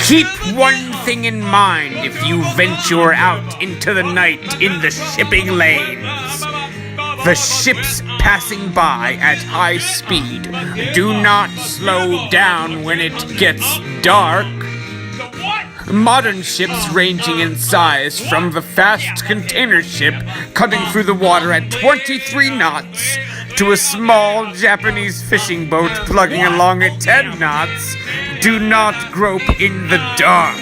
Keep one thing in mind if you venture out into the night in the shipping lanes. The ships passing by at high speed do not slow down when it gets dark. Modern ships ranging in size from the fast container ship cutting through the water at 23 knots to a small Japanese fishing boat plugging along at 10 knots do not grope in the dark.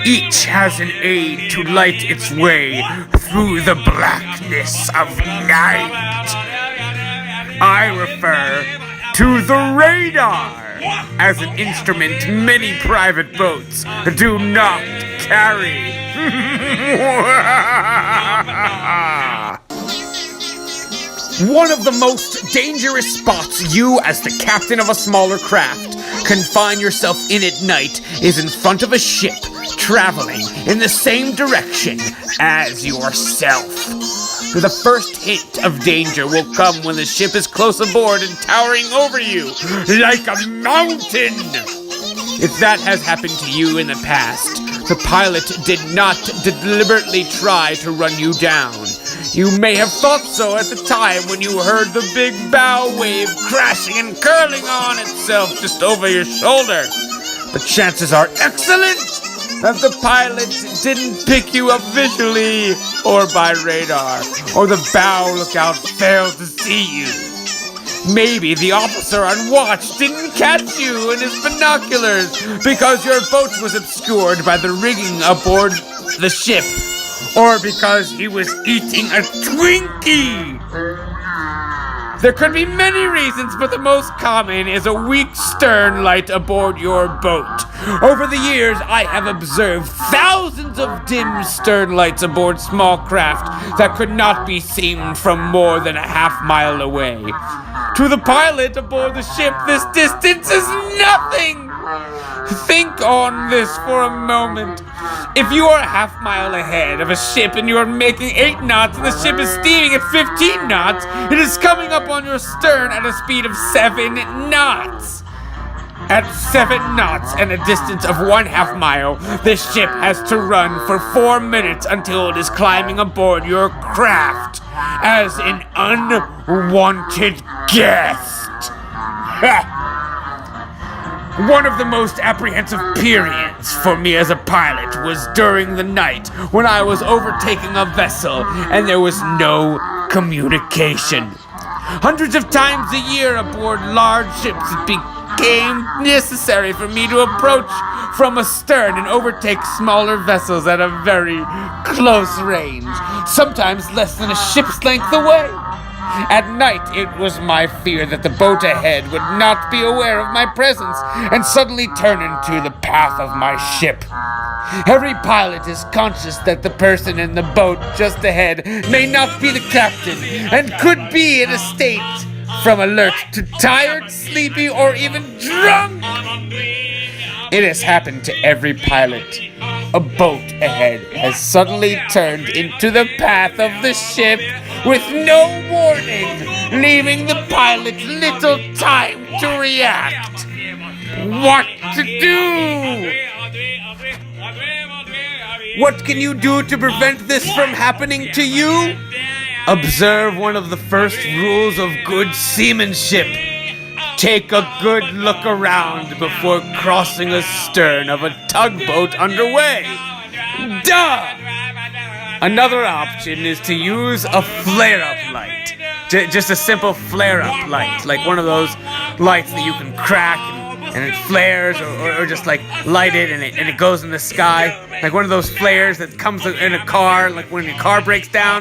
Each has an aid to light its way through the blackness of night. I refer to the radar as an instrument many private boats do not carry. One of the most dangerous spots you, as the captain of a smaller craft, can find yourself in at night is in front of a ship traveling in the same direction as yourself. The first hint of danger will come when the ship is close aboard and towering over you like a mountain. If that has happened to you in the past, the pilot did not deliberately try to run you down. You may have thought so at the time when you heard the big bow wave crashing and curling on itself just over your shoulder. But chances are excellent that the pilot didn't pick you up visually or by radar, or the bow lookout failed to see you. Maybe the officer on watch didn't catch you in his binoculars because your boat was obscured by the rigging aboard the ship, or because he was eating a Twinkie. There could be many reasons, but the most common is a weak stern light aboard your boat. Over the years, I have observed thousands of dim stern lights aboard small craft that could not be seen from more than a half-mile away. To the pilot aboard the ship, this distance is nothing. Think on this for a moment. If you are a half-mile ahead of a ship and you are making 8 knots and the ship is steaming at 15 knots, it is coming up on your stern at a speed of 7 knots. At 7 knots and a distance of 1/2 mile, this ship has to run for 4 minutes until it is climbing aboard your craft as an unwanted guest. One of the most apprehensive periods for me as a pilot was during the night when I was overtaking a vessel and there was no communication. Hundreds of times a year aboard large ships it became necessary for me to approach from astern and overtake smaller vessels at a very close range, sometimes less than a ship's length away. At night, it was my fear that the boat ahead would not be aware of my presence and suddenly turn into the path of my ship. Every pilot is conscious that the person in the boat just ahead may not be the captain and could be in a state from alert to tired, sleepy, or even drunk. It has happened to every pilot. A boat ahead has suddenly turned into the path of the ship with no warning, leaving the pilot little time to react. What to do? What can you do to prevent this from happening to you? Observe one of the first rules of good seamanship. Take a good look around before crossing a stern of a tugboat underway. Duh! Another option is to use a flare-up light. Just a simple flare-up light, like one of those lights that you can crack and it flares, or just like light it and it goes in the sky. Like one of those flares that comes in a car, like when your car breaks down.